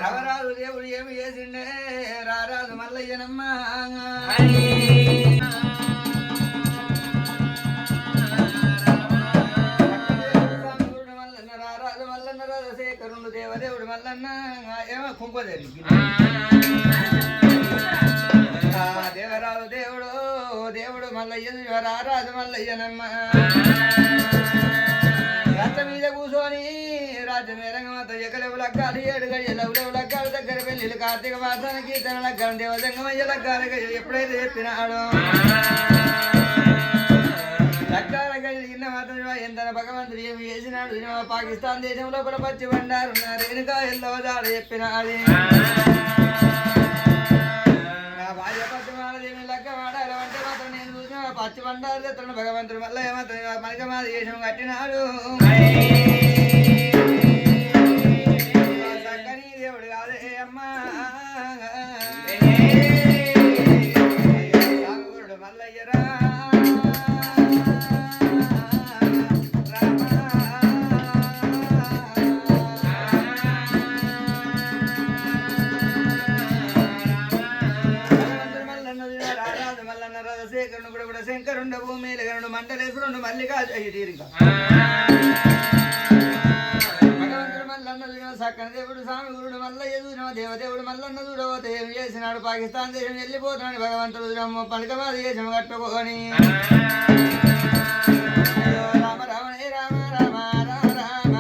రవరాజు దేవుడు ఏమి చేసిండే రారాజు మల్లయ్యనమ్మ రారాజు మల్లన్న రాజశేఖరుడు దేవదేవుడు మల్లన్న ఏమో కుంప జరిగింది దేవరాజు దేవుడు దేవుడు మల్లయ్య రారాజు మల్లయ్యనమ్మ రథ మీద కూర్చొని రాజమేరంగమాత ఎకలెవు లగ్గాలు 7 గడియలవు లగ్గాల దగ్గర పెళ్లి కార్తీక మాసాన కీర్తన లగ్గాలు దేవదంగమయ్య లగ్గాల గడియలు ఎప్పుడైతే చెప్పినాడు లగ్గాల గడియలు ఇన్న మాత్రం ఎంత భగవంతుడు ఏమి చేసినాడు పాకిస్తాన్ దేశం లోపల పచ్చి బండారున్నారు వెనుక ఎల్లవ దాడ చెప్పినాది నా భార్య పచ్చిమాలదేమి లగ్గ వాడాలి అంటే మాత్రం నేను చూసిన పచ్చి బండారు తెత్తను భగవంతుడు మళ్ళీ ఏమాత్రం మనకి మా దేశం కట్టినాడు చక్కని దేవుడు కాదే అమ్మా రాముడు మల్లయ్యరా శంకరుండ భూమిలుగనుడు మంటలేశ్వరుడు మల్లికార్జున భగవంతుడు మల్లన్న చూడ సక్కన దేవుడు స్వామి గురుడు మల్లయ్య చూడ దేవదేవుడు మల్లన్న చూడబోతే ఏమి చేసినాడు పాకిస్తాన్ దేశం వెళ్ళిపోతున్నాడు భగవంతుడు చూడమ్మ పలకమాది దేశం కట్టుకొని రామ రామనే రామ రామ రామ రామ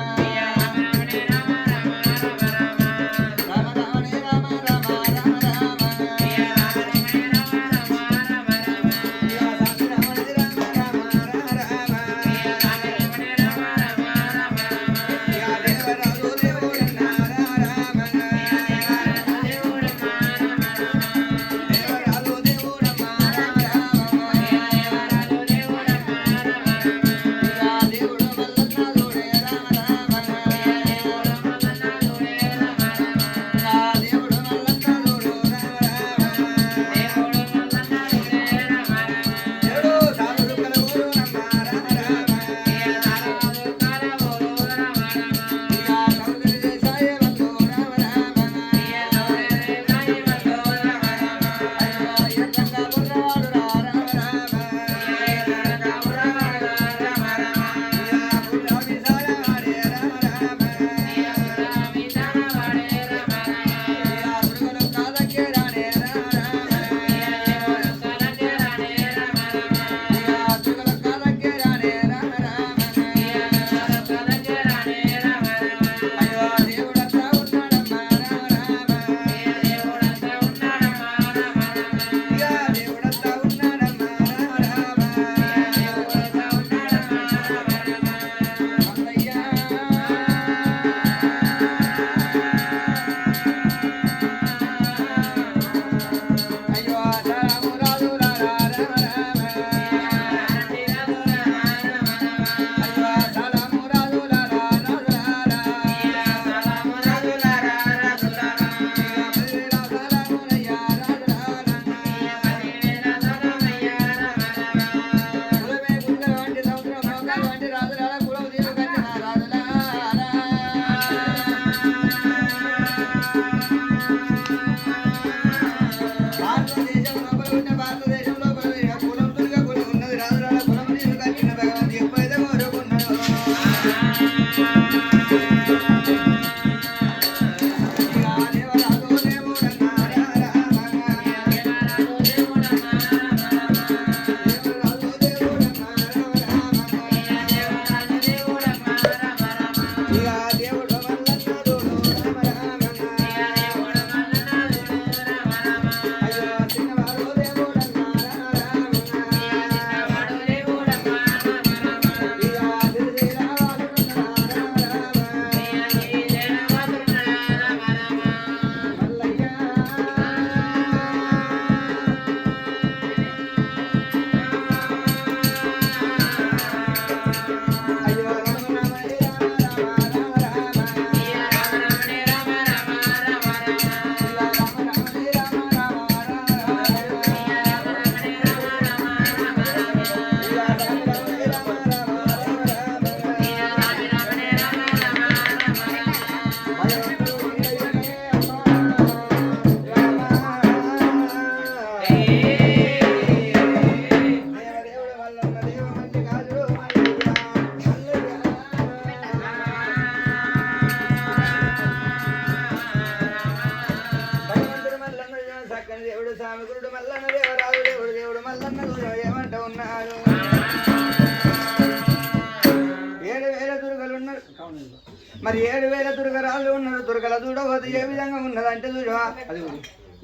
ఉన్నారు మరి 7,000 దుర్గరాజు ఉన్నారు దుర్గల చూడబోతే ఏ విధంగా ఉన్నదంటే చూడవా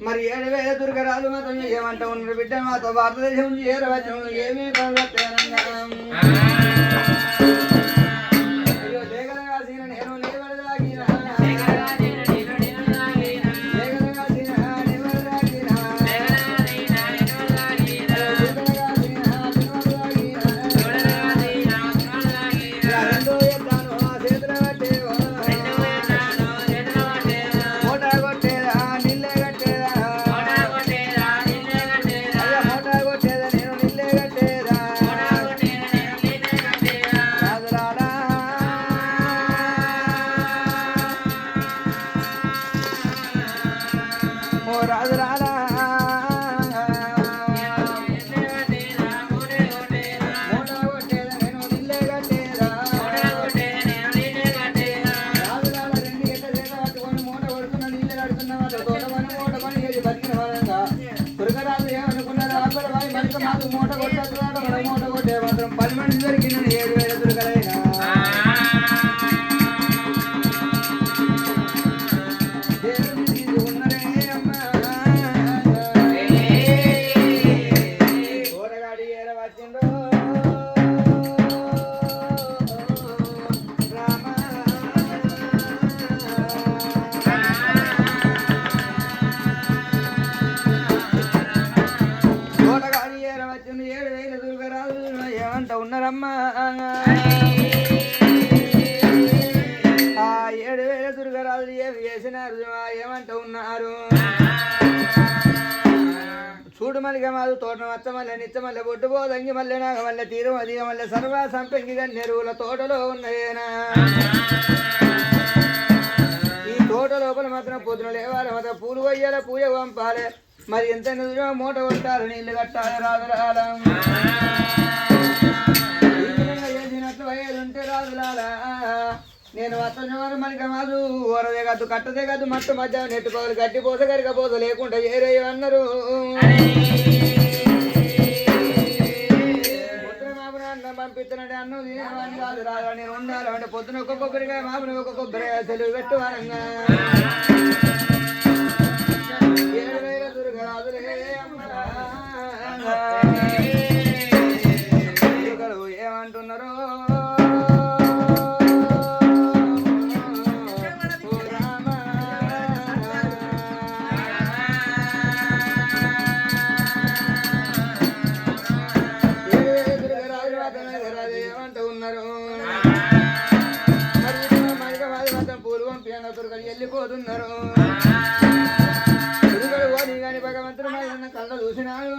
మరి 7,000 దుర్గరాజు మాత్రం ఏమంటా ఉన్నారు బిడ్డ మాతో భారతదేశం చేరవచ్చు ఏమీ అయ్యో దేగలగాసిన నేను లేవడదాగిన మూట కొట్టే మూట కొట్టే మాత్రం 10 మంది దొరికిన 7,000 దొరకలేనా కూరగాడి ఏర వచ్చిండ్రో ఉన్నారమ్మా 7,000 దుర్గరాజులు ఏమి చేసినారు ఏమంటూ ఉన్నారు చూడు మల్లిగా మాదు తోట మచ్చమల్లె నిచ్చమల్లె బొట్టు పోదంగి మల్లె నాగమల్లె తీరు అదిగ మల్లె సర్వ సంపెంగి నెరువుల తోటలో ఉన్నాయేనా ఈ తోట లోపల మాత్రం పొద్దున లేవాలి మాత్రం పూలు కొయ్యాలి పూజ పంపాలి మరి ఎంత మూట కొట్టాలి నీళ్లు కట్టాలి రాదు ఉంటే రాజులాలా నేను అతను మనకి మాదు ఊరదే కాదు కట్టదే కాదు మట్టు మధ్య నెట్టుకోవాలి గట్టి పోత కరిక పోత లేకుండా ఏరే అన్నారు పొద్దున మామూలు అన్నం పంపిస్తున్నాడు అన్నం తినేవాడిని కాదు రాదు నేను ఉండాలి అంటే పొద్దున ఒక్క కొబ్బరికాయ మామూలు ఒక్క కొబ్బరికాయ సెలవు పెట్టువానంగా 7,000 దుర్గరాజులే ఏమంటున్నారు వెళ్ళిపోతున్నారు ఓని కానీ భగవంతుడు కళ్ళ చూసినాడు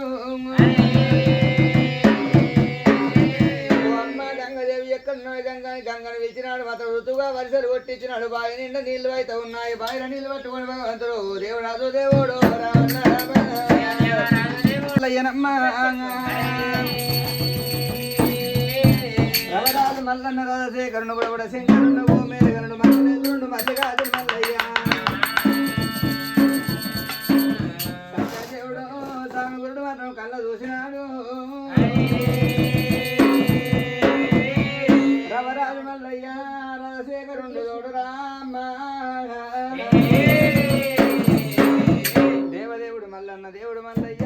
అమ్మ గంగదేవి ఎక్కడున్నాడు గంగను పిలిచినాడు మాత్రం ఋతువుగా వరుసలు కొట్టించినాడు బావి నిండా నీళ్లు అయితే ఉన్నాయి బావిలో నీళ్లు పట్టుకొని భగవంతుడు దేవుడాదు దేవుడు రవరాజు మల్లన్న రాజశేఖరుడు కూడా శంకరుడు ఓ మేరగనుడు మల్లెల్లుండు మధ్యగాదు మల్లయ్య దేవుడు సామగురుడు మాత్రం కళ్ళ చూసినాడు రవరాజు మల్లయ్య రాజశేఖరుడు తోడు రామ దేవదేవుడు మల్లన్న దేవుడు మల్లయ్య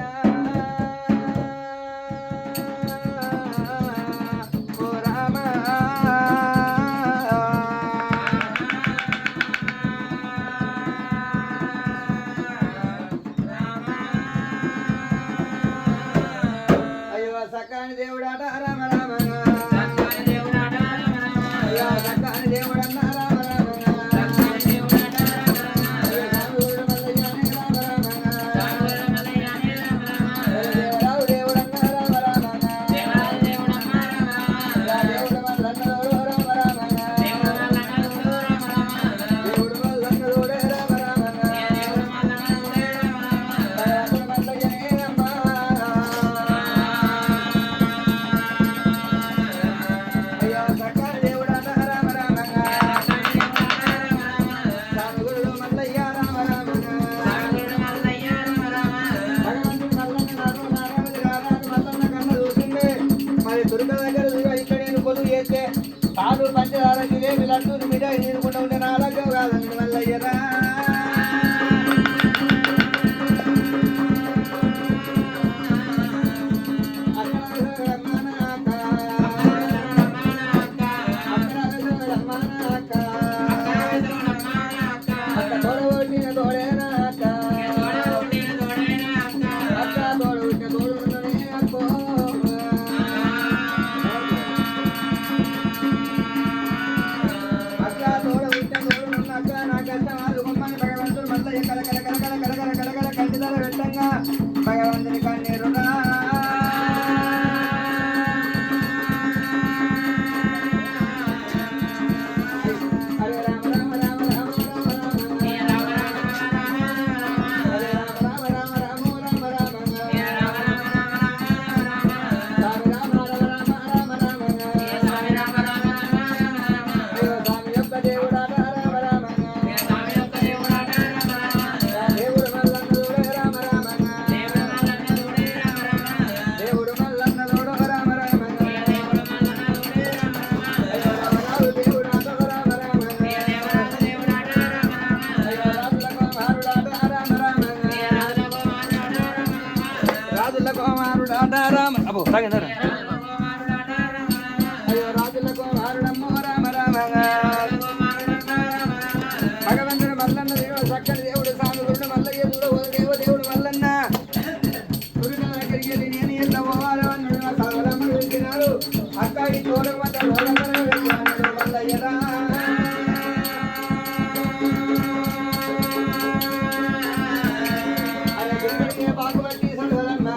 సకాని దేవుడాట రామ రామ సకాని దేవుడన్న రామ రామ పంచదార జిలేబీ లడ్డూలు మిఠాయి తినుకుంటూ ఉంటే నా ఆరోగ్యం కాదండి మల్లయ్యరా భగవంతుని కన్నీరు రామ అబ్బో తాగండి అయ్యో రాజులకు మారుడమ్మో రామ రామ భగవంతుడు మల్లన్న దేవుడు చక్కని దేవుడు సాముడు మల్లయ్య చూడ దేవుడు మల్లన్న గురుడు దగ్గరికి వెళ్ళి నేను ఎంత పోవాలన్నాడు నా సర్వరమ్మ వెళ్తున్నాడు అక్కడి చూడమంట మల్లయ్యరా బాగుబట్టి సర్వరమ్మ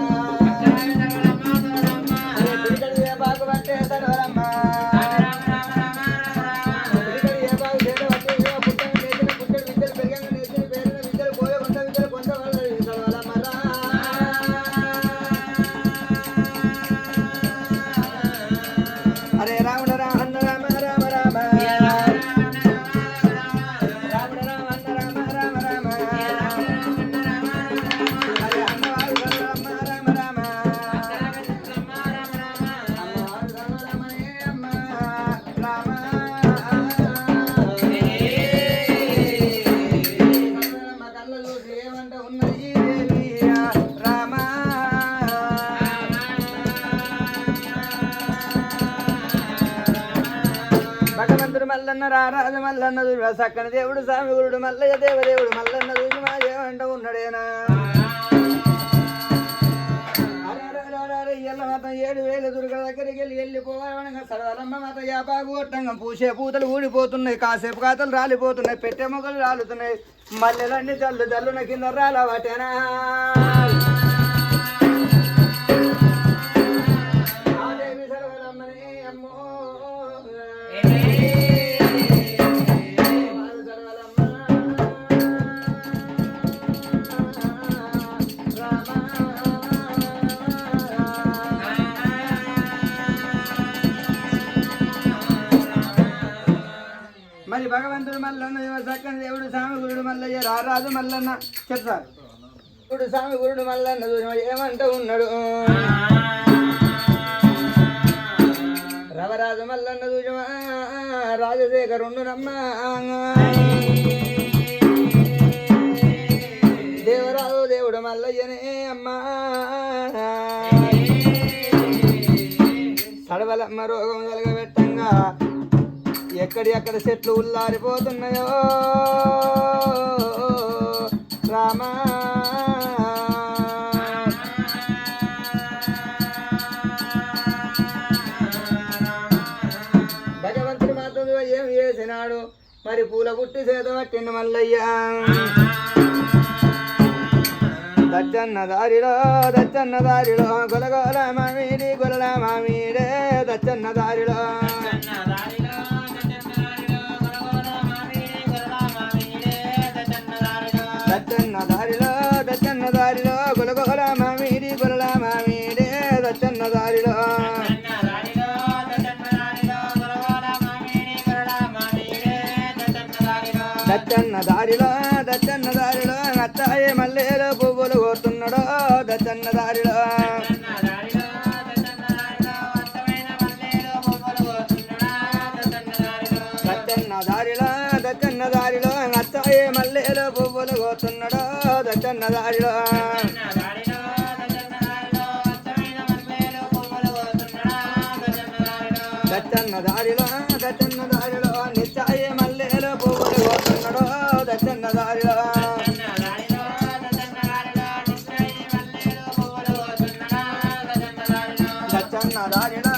అరే రావణ రామ రామ రామ రామ రావణ రామ రామ రామ రామ అరే అన్నవారు రామ రామ రామ అమ్మవారు రామ రామనే అమ్మ రామ మా కళ్ళ చూసి ఏమంట ఉన్నది రామ భగవంతుడు మల్లన్న రారాజు మల్లన్న చూడ సక్కని దేవుడు సామిగురుడు మల్లయ్య దేవదేవుడు మల్లన్న చూసి మా దేవంట ఉన్నాడేనా ఎల్ల మాత్రం 7,000 దుర్గ దగ్గరికి వెళ్ళిపోవాలనగా సర్వరమ్మ మాత యాపాకు కొట్టంగా పూసే పూతలు ఊడిపోతున్నాయి కాసేపు కాతలు రాలిపోతున్నాయి పెట్టే మొగలు రాలుతున్నాయి మల్లెలన్నీ జల్లున కింద రాలవాటేనా అమ్మో మరి భగవంతుడు మల్లన్న చక్కని దేవుడు స్వామి గురుడు మల్లయ్య రారాజు మల్లన్న చెప్తారు గురుడు స్వామి గురుడు మల్లన్న ఏమంటూ ఉన్నాడు రవరాజు మల్లన్న చూజమా రాజశేఖరుండు నమ్మ దేవరాజు దేవుడు మల్లయ్యనే అమ్మా సడవలమ్మ రోగం కలగబెట్టంగా ఎక్కడి అక్కడ చెట్లు ఉల్లారిపోతున్నాయో రామా భగవంతుడు మాత్రం ఏం చేసినాడు మరి పూల గుట్టి చేత పట్టిండు మల్లయ్య దచ్చన్న దారిలో గొలగోల మామిడి గొలల మామిడే దచ్చన్న దారిలో దచ్చన్న దారిలో గొలగోల మామిడి గొలల మామిడే దచ్చన్న దారిలో దచ్చన్న దారిలో అత్తాయి మల్లెలో పువ్వులు కోరుతున్నాడో దచ్చన్న దారిలో దచ్చన్న దారిలో అచ్చాయి మల్లెలో పువ్వులు కోతున్నాడో దచ్చన్న దారిలో దచ్చన్న దారిలో నిచ్చాయి మల్లెలో పువ్వులు కోతున్నాడో దచ్చన్న దారిలో దచ్చన్న దారిలో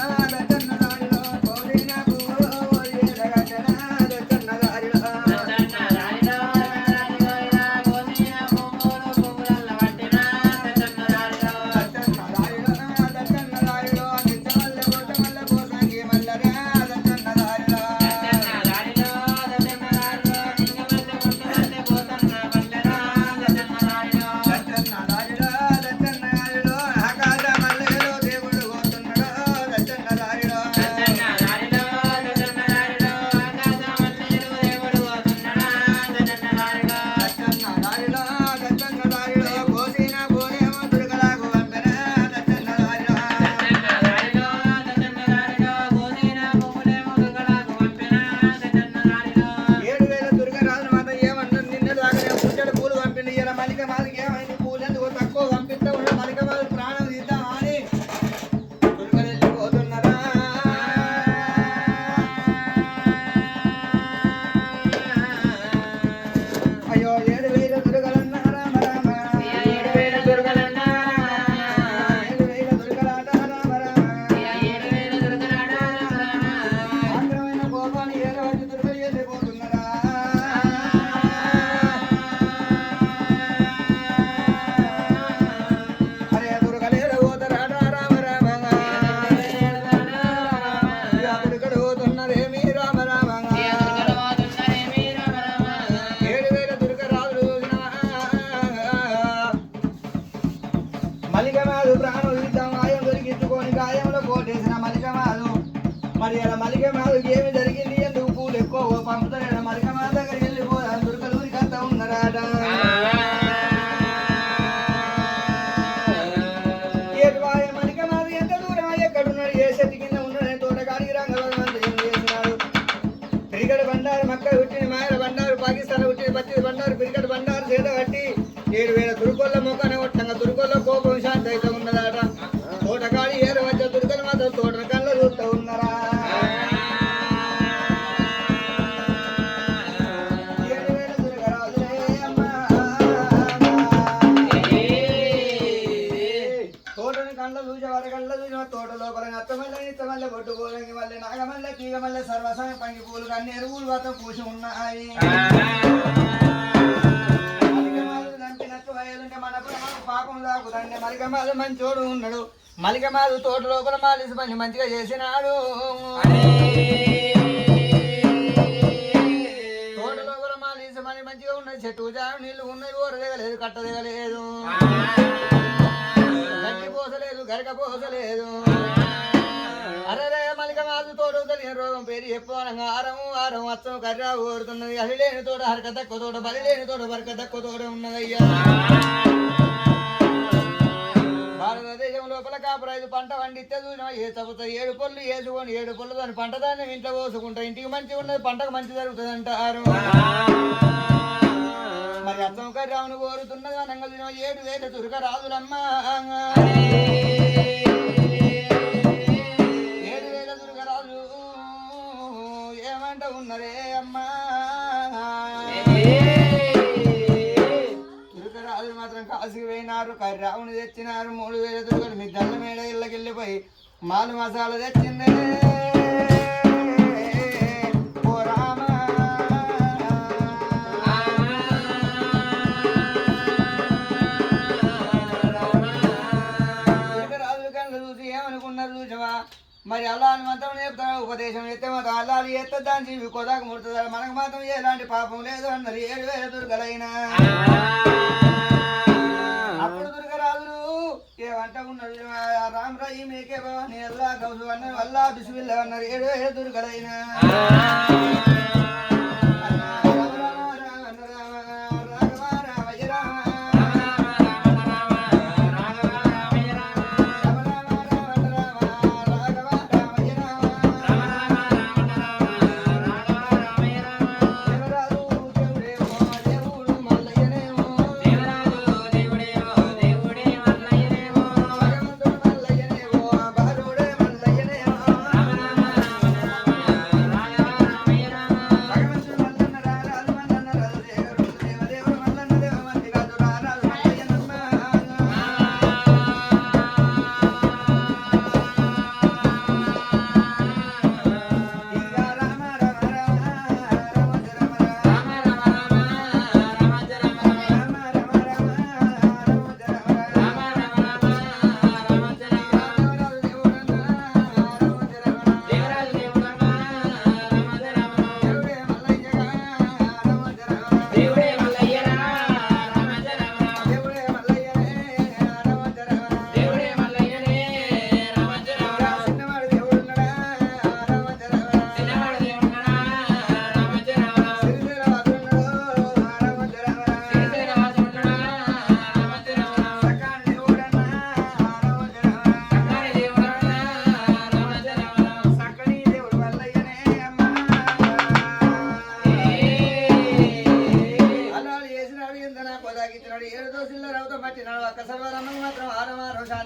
మలికమాలు ప్రాణం యుద్ధం ఆయం దొరికించుకొని గాయంలో కోటేసిన మలికమాలు మరి అలా మలికమాలు ఏమి జరిగింది ఎందుకు పూలు ఎక్కువ పంపుతారు మలికమాల దగ్గరికి వెళ్ళిపోదా దుర్గలూరికి అంతా ఉన్నారాట ఏటువాయ మలికమాలు ఎంత దూరం ఎక్కడున్నాడు ఏ చెట్టు కింద ఉన్నాడు తోటగాడికి రంగం చేసినాడు క్రికెట్ బండారు మక్క పుట్టిన మాయల బండారు పాకిస్తాన్ పుట్టిన పత్తి బండారు క్రికెట్ బండారు చేత కట్టి 7,000 తురుకోళ్ళ మొక్కన కొట్టంగా తురుకోళ్ళ కోపం శాంతి అయితే ఉన్నదాట తోటకాడి ఏరు వచ్చే తురుకలు మాత్రం తోట కళ్ళ చూస్తూ ఉన్నారా తోటని కళ్ళ చూసే వారి కళ్ళ చూసిన తోట లోపల అత్తమల్ల కొట్టుకోలకి మళ్ళీ నాగమల్ల తీగమల్ల సర్వసాయం పంగి పూలు కన్నీ ఎరువులు మాత్రం పూసి ఉన్నాయి మన పాపం దాకుదండి మలికమాలు మంచోడు ఉన్నాడు మలికమాలు తోట లోపల మాలిసి పని మంచిగా చేసినాడు తోట లోపల మాలిసి పని మంచిగా ఉన్నది చెట్టు జాను నీళ్లు ఉన్నాయి ఊర దిగలేదు కట్ట దిగలేదు గడ్డి పోసలేదు గరక పోసలేదు అరే మలికమాలు తోట తెలియని రోగం పేరు చెప్పనంగా ఆరం అచ్చం కర్రా ఊరుతున్నది అలి లేని తోట హరక తక్కువ తోట బలి లేని తోట బరక తక్కువ తోట ఉన్నదయ్యా భారతదేశం లోపల కాపురైదు పంట వండితే చూసినా ఏ తప్పుతా 7 పళ్ళు వేసుకొని 7 పళ్ళు దాని పంట దాన్ని ఇంట్లో పోసుకుంటా ఇంటికి మంచిగా ఉన్నది పంటకు మంచి జరుగుతుంది అంటారు మరి అర్థం కర్రావును కోరుతున్నది అనంగా 7,000 తురక రాదులమ్మ 7,000 తురక రాజు ఏమంట ఉన్నదే అమ్మా మాత్రం కాసుకు పోయినారు కర్రావుని తెచ్చినారు 3,000 తురుకలు మీ దళ్ళ మేడ ఇళ్ళకి వెళ్ళిపోయి మాలు మసాలా తెచ్చిందే ఓ రామ రాజుల కళ్ళు చూసి ఏమనుకున్నారు చూసావా మరి అలా అని మాత్రం చెప్తాను ఉపదేశం ఎత్తే మాత్రం అలా ఎత్తే దాని జీవి కొదాక ముడుతుంది మనకు మాత్రం ఎలాంటి పాపం లేదు అన్నారు 7,000 తురుకలైనా అప్పుడు దుర్గరాజులు ఏమంట ఉన్నాడు రామ్ రాయి మేకే భవాని అల్లా గౌసు అన్నారు అల్లా బిస్మిల్లా అన్నారు 7,000 దుర్గలైనా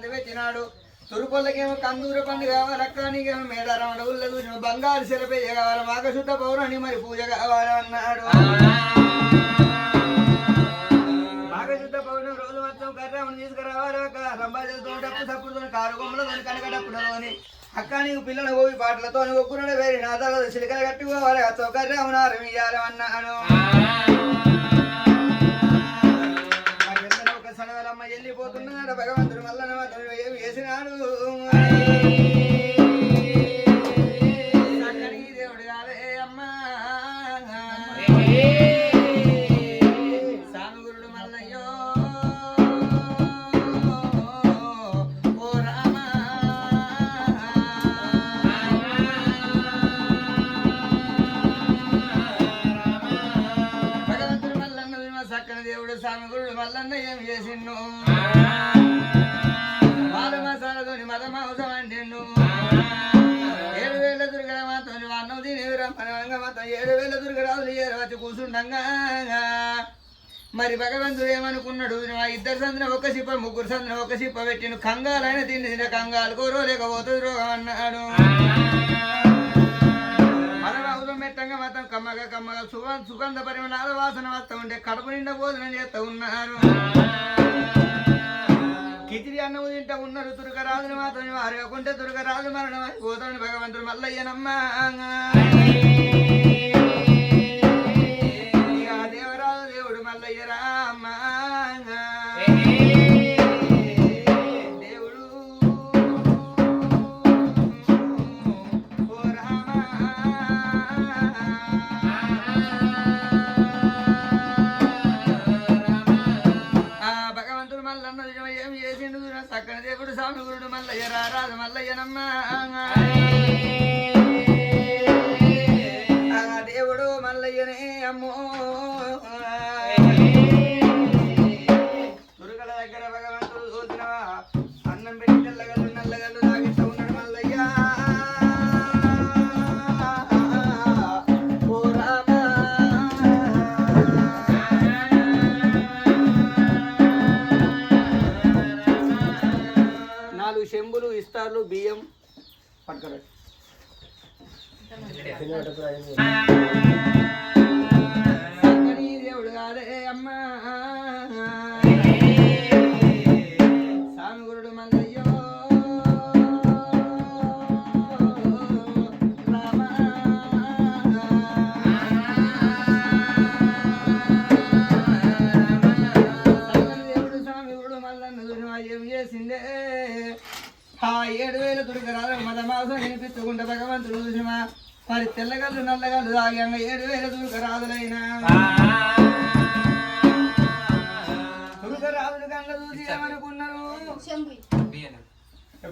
మంది పెట్టినాడు. తురుపొల్లకేమో కందూర పండు కావాలి, అక్కనికేమో మేడారం అడవుల్లో చూసిన బంగారు శిలపేయ కావాలి, మాఘశుద్ధ పౌరాణి మరి పూజ కావాలి అన్నాడు. మాఘశుద్ధ పౌర్ణమి రోజు మొత్తం కర్రమ్మని తీసుకురావాలి, రంబాజలతో డప్పు తప్పుడుతో కారు కొమ్మలతో కనకడప్పులతోని అక్క నీకు పిల్లల పోయి పాటలతో ఒక్కునడు వేరి నాదాలు చిలికలు కట్టుకోవాలి, అతో కర్రమ్మనారు ఇయ్యాలి అన్నాడు. ఒక సనవలమ్మ వెళ్ళిపోతున్నాడు, భగవంతుడు మల్లన్న ఏమి చేసినాడు. దేవుడు కాదే అమ్మా సానుగురుడు మల్లయ్యో ఓ రామ భగవంతుడు మల్లన్న సక్కని దేవుడు సానుగురుడు మల్లన్న ఏం చేసిండు. పాలు మసాలతోని మదమాంసం అంటిండు. 7,000 దుర్గల మాత్రం అన్నం తిని రమ్మనంగా మాత్రం 7,000 దుర్గరాజులు వచ్చి కూర్చుండగా మరి భగవంతుడు ఏమనుకున్నాడు, ఇద్దరు సందిన ఒక సిప్ప ముగ్గురు సందిన ఒక సిప్ప పెట్టిండు. కంగాలైన తిండి తిన కంగాలు కోరో లేకపోతుంది రోగం అన్నాడు. మదమాంసం పెట్టంగా మాత్రం కమ్మగా కమ్మగా సుగంధ పరిమళాల వాసన వస్తూ ఉంటే కడుపు నిండా భోజనం చేస్తూ ఉన్నారు. కిచిడి అన్నము తింటా ఉన్నారు. దుర్గరాజుని మాత్రం వారుకుంటే దుర్గరాజు మరణం అయిపోతాడు. భగవంతుడు మల్లయ్యనమ్మా దేవరాజు దేవుడు మల్లయ్యరా అమ్మా దేవుడు ఓ రామ భగవంతుడు మల్లన్న ఏమి చేసిండు. సక్కన దేవుడు సానుగురుడు మల్లయ్య రారాజు మల్లయ్యనమ్మా దేవుడు మల్లయ్యనే అమ్మో. దుర్గల దగ్గర భగవంతుడు చూసినవా అన్నం పెట్టి నల్లగల్లు నల్లగల్లు తాగిస్తూ ఉన్నాడు మల్లయ్య. ఓ రామ 4 చెంబులు ఇస్తార్లు బియ్యం పట్టుకోరు. దేవుడు కాదే అమ్మా సానుగురుడు మల్లయ్యో రామ దేవుడు సానుగురుడు మల్లన్న ఏం చేసిందే. 7,000 దుర్గరాజు మదమాసం వినిపించుకుంటే భగవంతుడు చూసినమా మరి తెల్లగల్లు నల్లగల్లు తాగాక 7,000 దుర్గరాజులైనా దుర్గరాజులు కళ్ళ చూసి ఏమనుకున్నారు.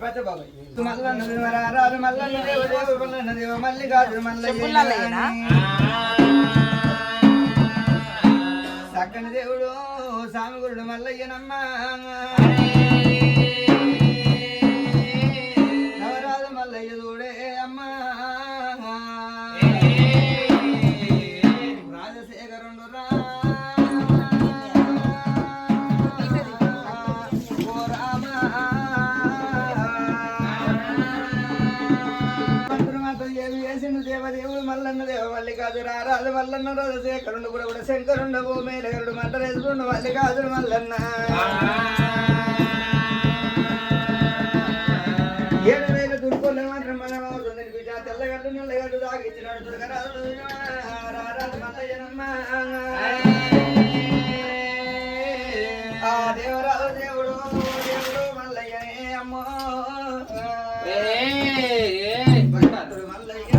రాజు మల్లన్న దేవదేవుడు మల్లన్న దేవ మల్లికార్జున మల్లయ్య సక్కని దేవుడు సానుగురుడు మల్లయ్యనమ్మా మల్లయ్య చూడే అమ్మా రాజశేఖరుడు రా ఓ రామ మాత్రం ఏమి చేసిండు దేవదేవుడు మల్లన్న దేవ మల్లికార్జున రారాజు మల్లన్న రాజశేఖరుడు కూడా శంకరుండ ఓ మేలగరుడు మంటరేసుకుండు మల్లికార్జున మల్లన్న 7,000 దుర్గోళ్ళ మాత్రం మనం అవుతుంది బిడ్డ. తెల్లగడ్డు నల్లగడ్డు తాగిచ్చినాడు దుర్గరాజు రారాజు మల్లయ్యనమ్మా దేవరాజు దేవుడు దేవుడు మల్లయ్యనే అమ్మో మల్లయ్య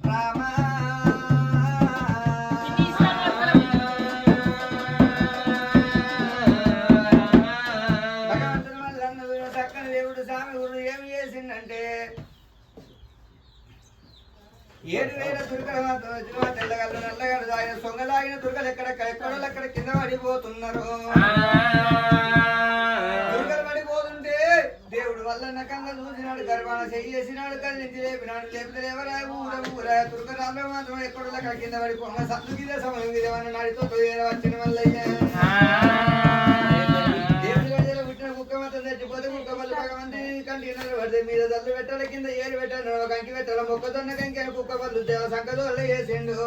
రామ దేవుడు స్వామి గురు ఏమి చేసిందంటే 7,000 దుర్గల తెల్లగల్లు నల్లగల్లు తాగిన సొంగలాగిన దుర్గలు ఎక్కడ కింద పడిపోతున్నారు. దుర్గలు పడిపోతుంటే దేవుడు వల్ల నకంగా చూసినాడు, గర్భాన చేసినాడు, కళ్ళించి లేపినాడు. లేపితే ఎవరా ఊర దుర్గరాల్లో మాత్రం ఎక్కడ కింద పడిపోగా సత్తుకిదే సమయం ఇదేమన్నా నడితో వచ్చిన వల్లయ్యా భగవంతి కంటినలు పడితే మీద దల్లు పెట్టాలి కింద ఏరు పెట్టాలి కంకి పెట్టాలి మొక్కజొన్న కంకి కుక్క పళ్ళు సంకదోళ్ళు వేసిండు